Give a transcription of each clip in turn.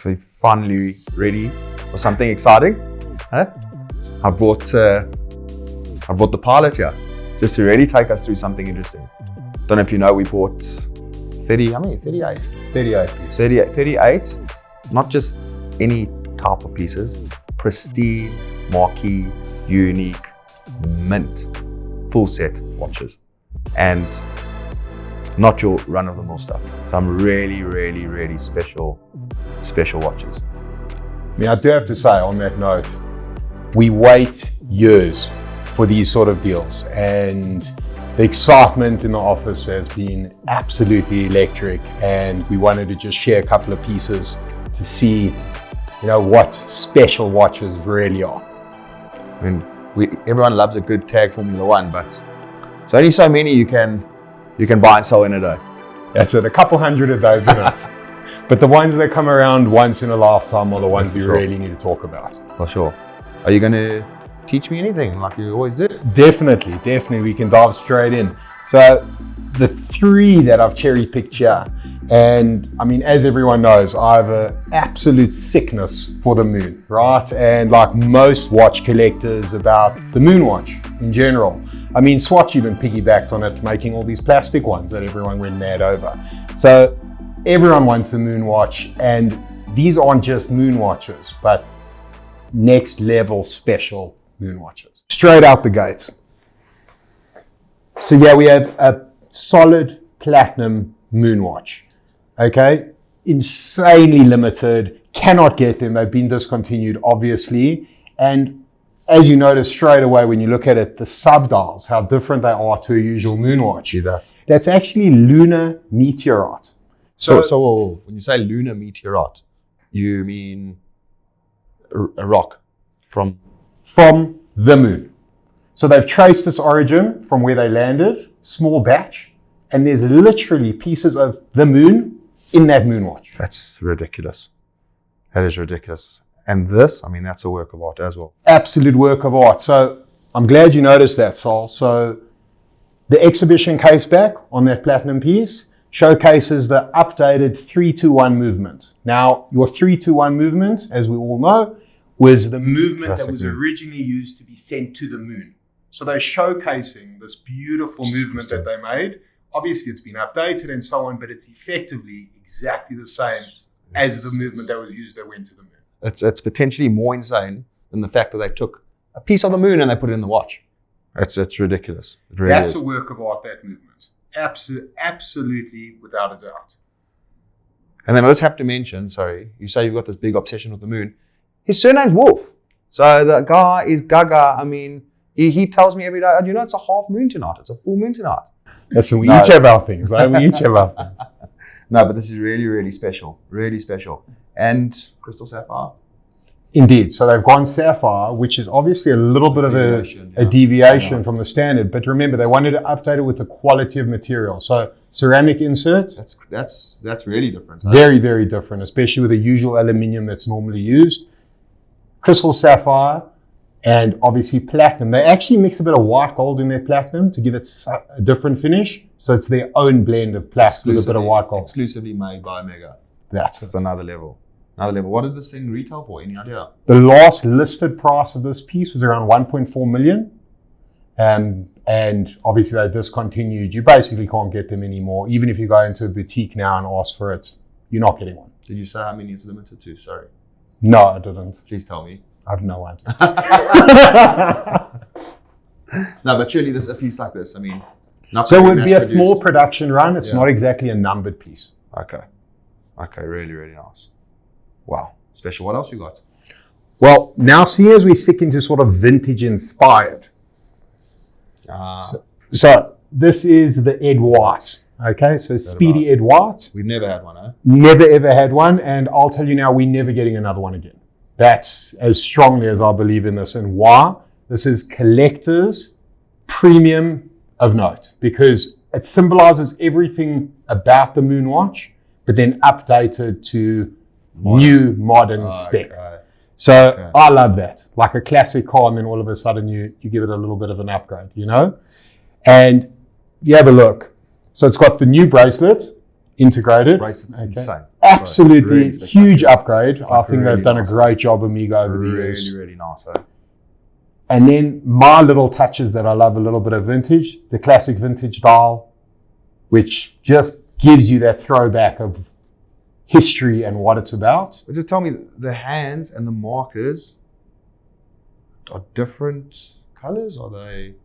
So you're finally ready for something exciting? Huh? I brought the pilot here just to really take us through something interesting. Don't know if you know, we bought 38 pieces. 38, not just any type of pieces, pristine, marquee, unique, mint, full set watches, and not your run-of-the-mill stuff. Some really special watches. I mean, I do have to say on that note, we wait years for these sort of deals, and the excitement in the office has been absolutely electric, and we wanted to just share a couple of pieces to see, what special watches really are. I mean, everyone loves a good tag Formula One, but there's only so many you can buy and sell in a day. That's it, a couple hundred a day is enough. But the ones that come around once in a lifetime are the ones we really need to talk about. For sure. Are you going to teach me anything like you always do? Definitely. We can dive straight in. So the three that I've cherry picked here, and I mean, as everyone knows, I have an absolute sickness for the moon, right? And like most watch collectors about the Moonwatch in general. I mean, Swatch even piggybacked on it, making all these plastic ones that everyone went mad over. So everyone wants a Moonwatch, and these aren't just Moonwatches, but next level special Moonwatches. Straight out the gates. So yeah, we have a solid platinum Moonwatch. Okay, insanely limited, cannot get them. They've been discontinued, obviously. And as you notice straight away when you look at it, the subdials, how different they are to a usual Moonwatch. See that? That's actually lunar meteorite. So when you say lunar meteorite, you mean a rock from the moon. So they've traced its origin from where they landed, small batch, and there's literally pieces of the moon in that Moonwatch. That's ridiculous. That is ridiculous. And this, I mean, that's a work of art as well. Absolute work of art. So I'm glad you noticed that, Sol. So the exhibition case back on that platinum piece showcases the updated 3-2-1 movement. Now, your 3-2-1 movement, as we all know, was the movement that was originally used to be sent to the moon. So they're showcasing this beautiful movement that they made. Obviously, it's been updated and so on, but it's effectively exactly the same as the movement that was used that went to the moon. It's potentially more insane than the fact that they took a piece of the moon and they put it in the watch. It's ridiculous. It really That's is. a work of art, that movement. Absolutely, without a doubt. And then I just have to mention, you say you've got this big obsession with the moon. His surname's Wolf. So the guy is Gaga. I mean, he tells me every day, it's a half moon tonight. It's a full moon tonight. Listen, we each have our things, right? We each have our things. No, but this is really special. Really special. And crystal sapphire? Indeed. So they've gone sapphire, which is obviously a little bit of a deviation from the standard. But remember, they wanted to update it with the quality of material. So ceramic insert. That's really different. Huh? Very different, especially with the usual aluminium that's normally used. Crystal sapphire. And obviously platinum. They actually mix a bit of white gold in their platinum to give it a different finish. So it's their own blend of platinum with a bit of white gold. Exclusively made by Omega. That's another level. What did this thing retail for? Any idea? The last listed price of this piece was around 1.4 million. And obviously they discontinued. You basically can't get them anymore. Even if you go into a boutique now and ask for it, you're not getting one. Did you say how many it's limited to? Sorry. No, I didn't. Please tell me. I have no idea. No, but surely there's a piece like this. I mean, so it would be a small production run. It's not exactly a numbered piece. Okay, really nice. Wow, special. What else you got? Well, now see as we stick into sort of vintage inspired. So this is the Ed White. Okay, so Speedy Ed White. We've never had one, huh? Never ever had one, and I'll tell you now, we're never getting another one again. That's as strongly as I believe in this. And why? This is collector's premium of note, because it symbolizes everything about the Moonwatch, but then updated to new modern spec. Okay. So I love that. Like a classic car, and then all of a sudden you give it a little bit of an upgrade, And if you have a look, so it's got the new bracelet, integrated. Bracelet's insane. Absolutely Really huge upgrade. I like think really they've done nice. a great job, Omega, over the years. Really, really nice. And then my little touches that I love a little bit of vintage, the classic vintage dial, which just gives you that throwback of history and what it's about. But just tell me, the hands and the markers are different colors? Are they?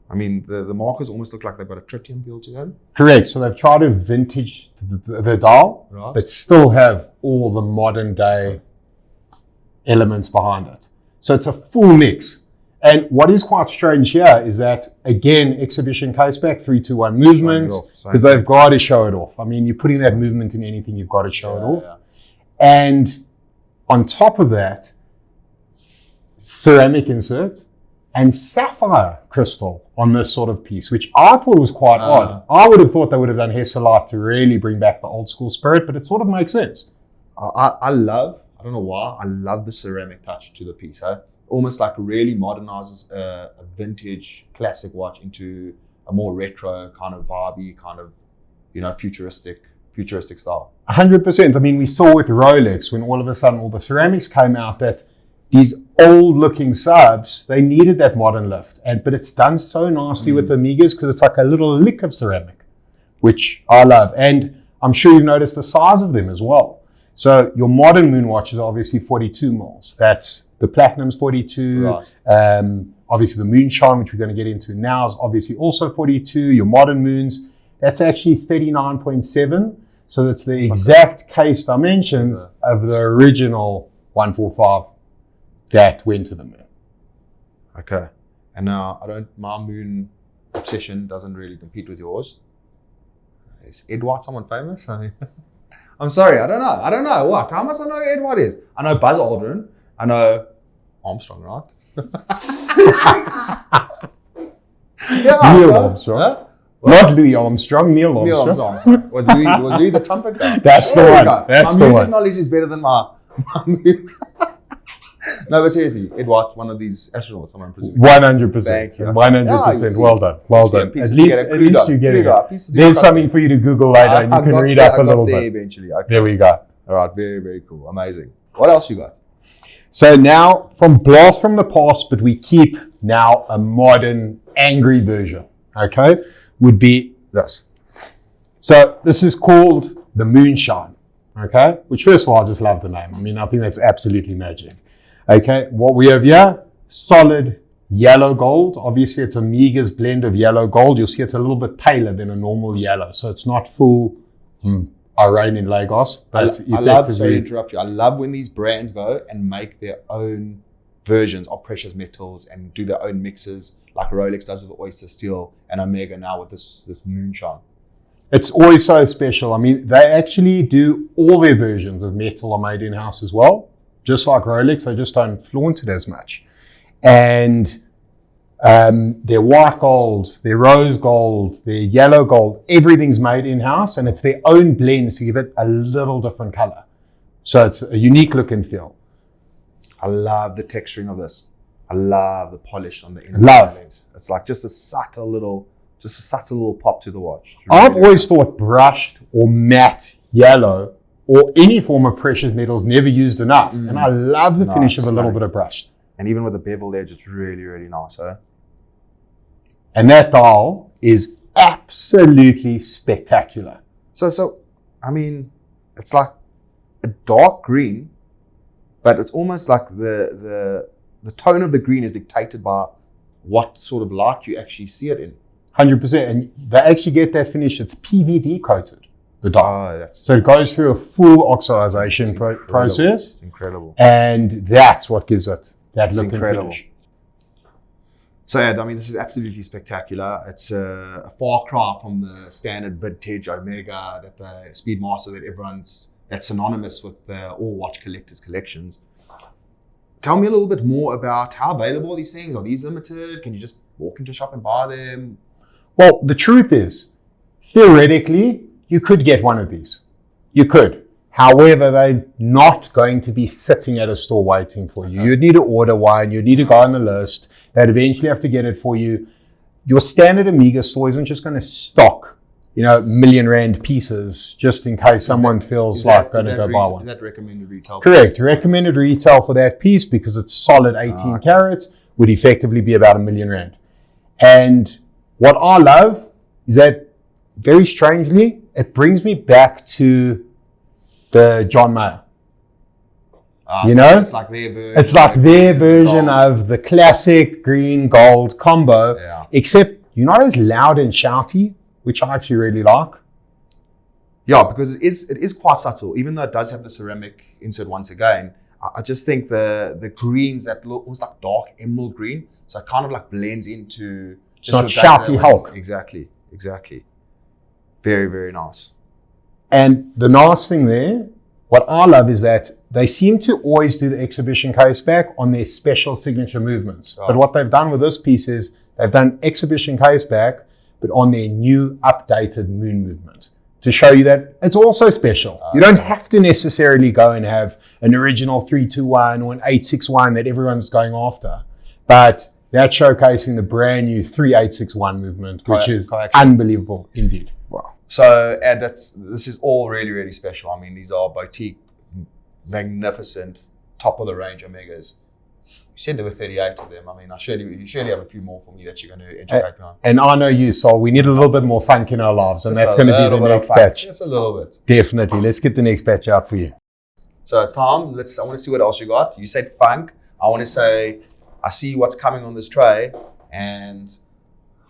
I mean, the markers almost look like they've got a tritium feel to them. Correct. So they've tried to vintage the dial, Right. but still have all the modern day elements behind it. So it's a full mix. And what is quite strange here is that, again, exhibition caseback, 3-2-1 movement, because they've got to show it off. I mean, you're putting that movement in anything, you've got to show it off. Yeah. And on top of that, ceramic insert and sapphire crystal on this sort of piece, which I thought was quite odd. I would have thought they would have done Hesselite to really bring back the old school spirit, but it sort of makes sense. I don't know why, I love the ceramic touch to the piece. Almost like really modernizes a vintage classic watch into a more retro kind of vibey, kind of, futuristic style. 100%. I mean, we saw with Rolex when all of a sudden all the ceramics came out that these old looking subs, they needed that modern lift. But it's done so nicely with the Omegas because it's like a little lick of ceramic, which I love. And I'm sure you've noticed the size of them as well. So your modern moon watches are obviously 42 mils. That's the Platinum's 42. Right. Obviously the Moonshine, which we're going to get into now, is obviously also 42. Your modern moons, that's actually 39.7. So that's the exact case dimensions of the original 145 that went to the moon. Okay. And now my moon obsession doesn't really compete with yours. Is Edward someone famous? I'm sorry, I don't know what. How much I know Edward is? I know Buzz Aldrin. I know Armstrong, right? Neil Armstrong. Huh? Not Louis Armstrong, Neil Armstrong. Neil Armstrong. Was Louis the trumpet guy? That's the one. That's the one. My music knowledge is better than my No, but seriously, Edward, one of these astronauts, I'm presuming. 100%. 100%. Well done. Well done. At least you get it. There's something for you to Google later and you can read up a little bit. Eventually. Okay. There we go. All right, very, very cool. Amazing. What else you got? So now, from blast from the past, but we keep now a modern, angry version, okay, would be this. So this is called the Moonshine, okay, which first of all, I just love the name. I mean, I think that's absolutely magic. Okay, what we have here, solid yellow gold. Obviously, it's Omega's blend of yellow gold. You'll see it's a little bit paler than a normal yellow. So it's not full Iran in Lagos. But I love, sorry to interrupt you, I love when these brands go and make their own versions of precious metals and do their own mixes, like Rolex does with Oyster Steel and Omega now with this Moonshine. It's always so special. I mean, they actually do all their versions of metal are made in-house as well. Just like Rolex, they just don't flaunt it as much. And their white gold, their rose gold, their yellow gold, everything's made in-house and it's their own blends to give it a little different color. So it's a unique look and feel. I love the texturing of this. I love the polish on the inner railings. It's like just a subtle little pop to the watch. Really I've always thought brushed or matte yellow or any form of precious metals never used enough. And I love the finish of a little bit of brushed. And even with the bevel edge, it's really, really nice. And that dial is absolutely spectacular. So I mean, it's like a dark green, but it's almost like the tone of the green is dictated by what sort of light you actually see it in. 100%. And they actually get that finish. It's PVD coated, the dial. So it goes through a full oxidization process. It's incredible. And that's what gives it that look and finish. So yeah, I mean, this is absolutely spectacular. It's a far cry from the standard vintage Omega, that the Speedmaster that's synonymous with all watch collectors' collections. Tell me a little bit more about how available are these things? Are these limited? Can you just walk into a shop and buy them? Well, the truth is, theoretically, you could get one of these. You could. However, they're not going to be sitting at a store waiting for you. You'd need to order one. You'd need to go on the list. They'd eventually have to get it for you. Your standard Omega store isn't just going to stock million rand pieces, just in case someone feels like going to go buy one. Is that recommended retail? Correct. Recommended retail for that piece, because it's solid 18 carats, would effectively be about R1 million. And what I love is that, very strangely, it brings me back to the John Mayer. It's like their version. It's like their version of the classic green gold combo, except you're not as loud and shouty, which I actually really like. Yeah, because it is quite subtle, even though it does have the ceramic insert once again. I just think the greens that look almost like dark emerald green, so it kind of like blends into. It's not shouty Hulk. Exactly. Very, very nice. And the nice thing there, what I love is that they seem to always do the exhibition case back on their special signature movements. Right. But what they've done with this piece is they've done exhibition case back, but on their new updated moon movement, to show you that it's also special. You don't have to necessarily go and have an original 321 or an 861 that everyone's going after, but that's showcasing the brand new 3861 movement, which is unbelievable indeed. Wow. So this is all really, really special. I mean, these are boutique, magnificent, top of the range Omegas. You said there were 38 of them. I mean, you surely have a few more for me that you're going to educate me on. And I know you, so we need a little bit more funk in our lives, and that's going to be the next batch. Just a little bit. Definitely. Let's get the next batch out for you. So it's time. I want to see what else you got. You said funk. I want to say, I see what's coming on this tray, and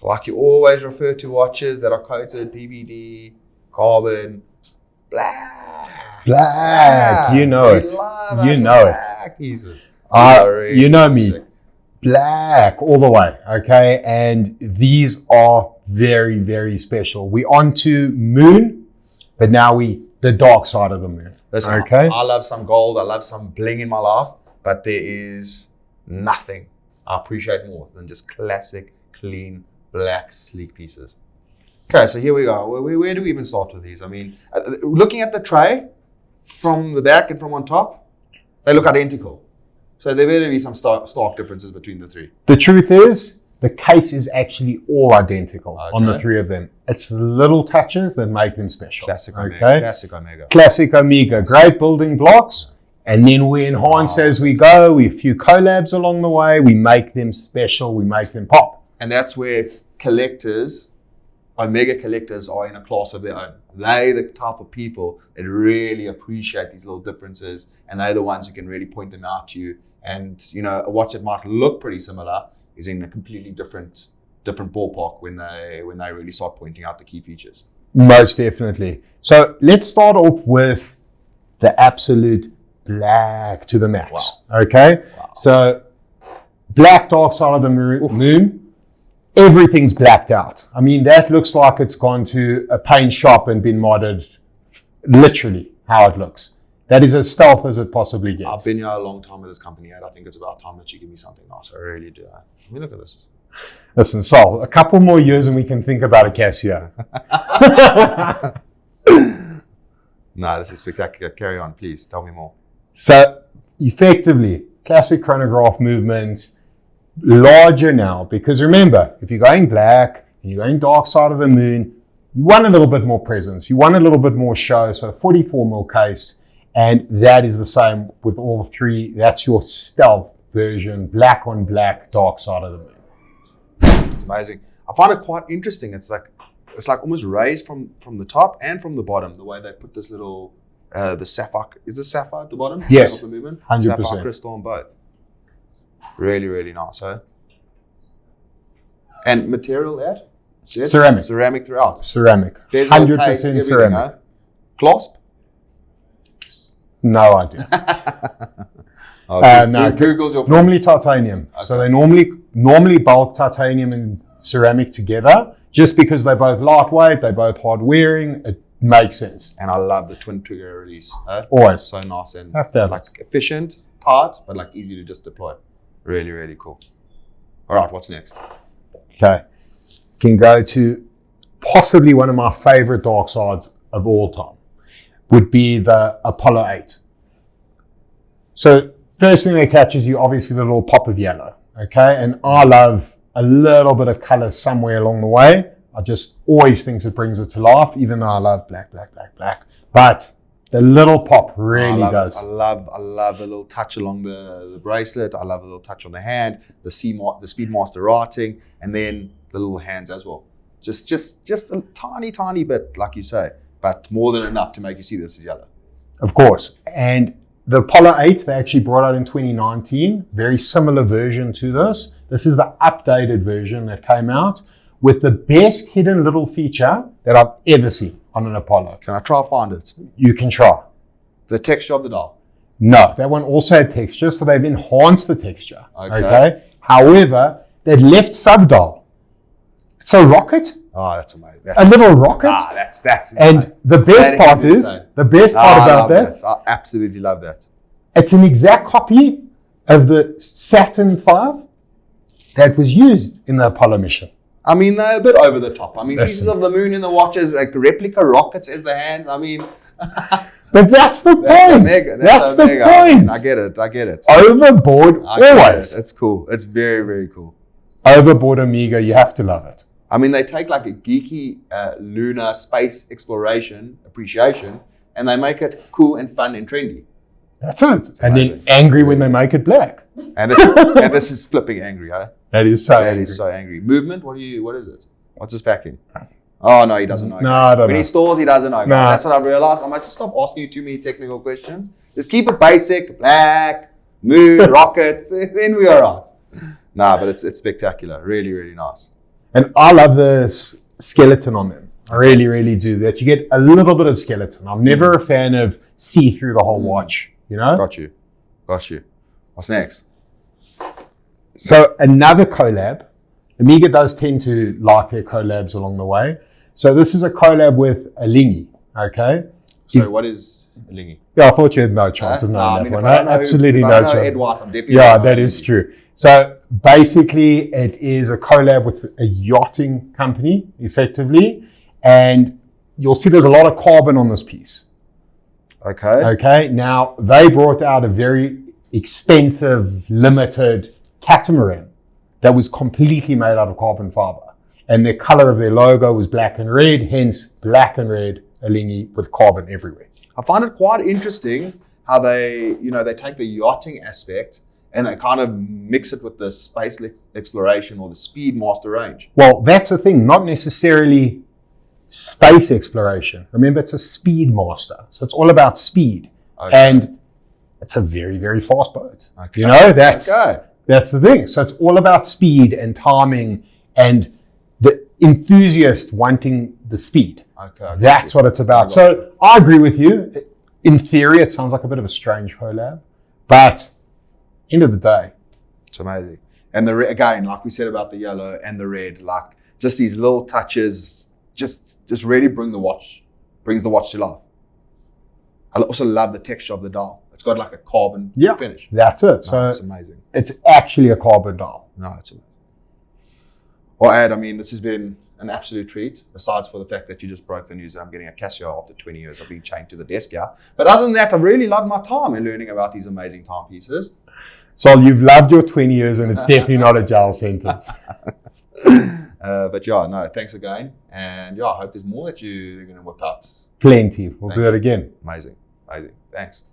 like you always refer to watches that are coated PVD, carbon, black. You know it. You know it. Pieces. Really, you know me. Sick. Black all the way. Okay, and these are very, very special. We're on to moon, but now the dark side of the moon. Listen, okay. I love some gold. I love some bling in my life, but there is nothing I appreciate more than just classic, clean, black, sleek pieces. Okay, so here we go. Where do we even start with these? I mean, looking at the tray from the back and from on top, they look identical. So there better be some stark differences between the three. The truth is, the case is actually all identical on the three of them. It's the little touches that make them special. Classic Omega. Classic Omega. Classic Omega. Great building blocks. And then we enhance as we go. We have a few collabs along the way. We make them special. We make them pop. And that's where Omega collectors are in a class of their own. They're the type of people that really appreciate these little differences, and they're the ones who can really point them out to you. And a watch that might look pretty similar is in a completely different ballpark when they really start pointing out the key features. Most definitely. So let's start off with the absolute black to the max. Wow. Okay. Wow. So black dark side of the moon. Everything's blacked out. I mean, that looks like it's gone to a paint shop and been modded, literally how it looks. That is as stealth as it possibly gets. I've been here a long time with this company, and I think it's about time that you give me something nice. I really do. I mean, look at this. Listen, Sol, a couple more years and we can think about a Casio. No, this is spectacular. Carry on, please. Tell me more. So, effectively, classic chronograph movements, larger now, because remember, if you're going black and you're going dark side of the moon, you want a little bit more presence, you want a little bit more show. So 44mm case, and that is the same with all three. That's your stealth version, black on black, dark side of the moon. It's amazing. I find it quite interesting. It's like almost raised from the top and from the bottom, the way they put this little the sapphire. Is this sapphire at the bottom? Yes, 100%. Sapphire crystal on both. Really, really nice, eh? And material that? Ceramic. Ceramic throughout. Ceramic. 100% ceramic. Eh? Clasp? No idea. No, Google's your friend. Normally titanium. Okay. So they normally bulk titanium and ceramic together, just because they're both lightweight, they're both hard wearing. It makes sense. And I love the twin trigger release. Always. So nice and like efficient, tight, but like easy to just deploy. Really, really cool. All right, what's next? Okay. Can go to possibly one of my favorite dark sides of all time. Would be the Apollo 8. So first thing that catches you, obviously the little pop of yellow. Okay. And I love a little bit of color somewhere along the way. I just always think it brings it to life, even though I love black. But the little pop really does. I love the little touch along the bracelet. I love the little touch on the hand, the Speedmaster writing, and then the little hands as well. Just a tiny bit, like you say, but more than enough to make you see this is yellow. Of course. And the Apollo 8, they actually brought out in 2019, very similar version to this. This is the updated version that came out with the best hidden little feature that I've ever seen on an Apollo. Can I try to find it? You can try. The texture of the dial. No, that one also had texture, so they've enhanced the texture. Okay. However, that left subdial, it's a rocket. Oh, that's amazing. A little rocket. That's and the best part is the best part about that. I absolutely love that. It's an exact copy of the Saturn V that was used in the Apollo mission. I mean, they're a bit over the top. I mean, pieces of the moon in the watches, like replica rockets as the hands. I mean, but that's the point. That's the point. I mean, I get it. Overboard always. It's cool. It's very, very cool. Overboard Omega, you have to love it. I mean, they take like a geeky lunar space exploration appreciation, and they make it cool and fun and trendy. That's it. And then angry when they make it black. And this is flipping angry, huh? That is so angry. So angry. Movement? What is it? What's his packing? Oh no, he doesn't know. No, I don't know. When he stores, he doesn't know. Nah. That's what I've realized. I might just stop asking you too many technical questions. Just keep it basic, black, moon, rockets, then we are right. Nah, but it's spectacular. Really, really nice. And I love the skeleton on them. I really, really do. That you get a little bit of skeleton. I'm never a fan of see through the whole watch, you know? Got you. What's next? So another collab. Omega does tend to like their collabs along the way. So this is a collab with a Lingy, okay? So what is a Lingy? Yeah, I thought you had no chance of knowing that one. Absolutely no chance. Ed White, I'm definitely yeah, that is true. So basically, it is a collab with a yachting company, effectively, and you'll see there's a lot of carbon on this piece. Okay. Now, they brought out a very expensive, limited catamaran that was completely made out of carbon fiber. And the color of their logo was black and red, hence black and red Lingy with carbon everywhere. I find it quite interesting how they take the yachting aspect and they kind of mix it with the space exploration or the Speedmaster range. Well, that's the thing, not necessarily space exploration. Remember, it's a Speedmaster, so it's all about speed. Okay. And it's a very, very fast boat. Okay. You know, that's the thing. So it's all about speed and timing and the enthusiast wanting the speed. Okay. That's what it's about. So I agree with you. In theory, it sounds like a bit of a strange collab, but end of the day, it's amazing. And again, like we said about the yellow and the red, like just these little touches, just really brings the watch to life. I also love the texture of the dial. It's got like a carbon finish. That's it. So it's amazing. It's actually a carbon dial. No, it's amazing. Well, Ed, I mean, this has been an absolute treat, besides for the fact that you just broke the news that I'm getting a Casio after 20 years of being chained to the desk here. But other than that, I've really loved my time in learning about these amazing timepieces. So you've loved your 20 years and it's definitely not a jail sentence. But yeah, no, thanks again. And yeah, I hope there's more that you're going to whip out. Plenty. We'll do it again. Amazing. Thanks.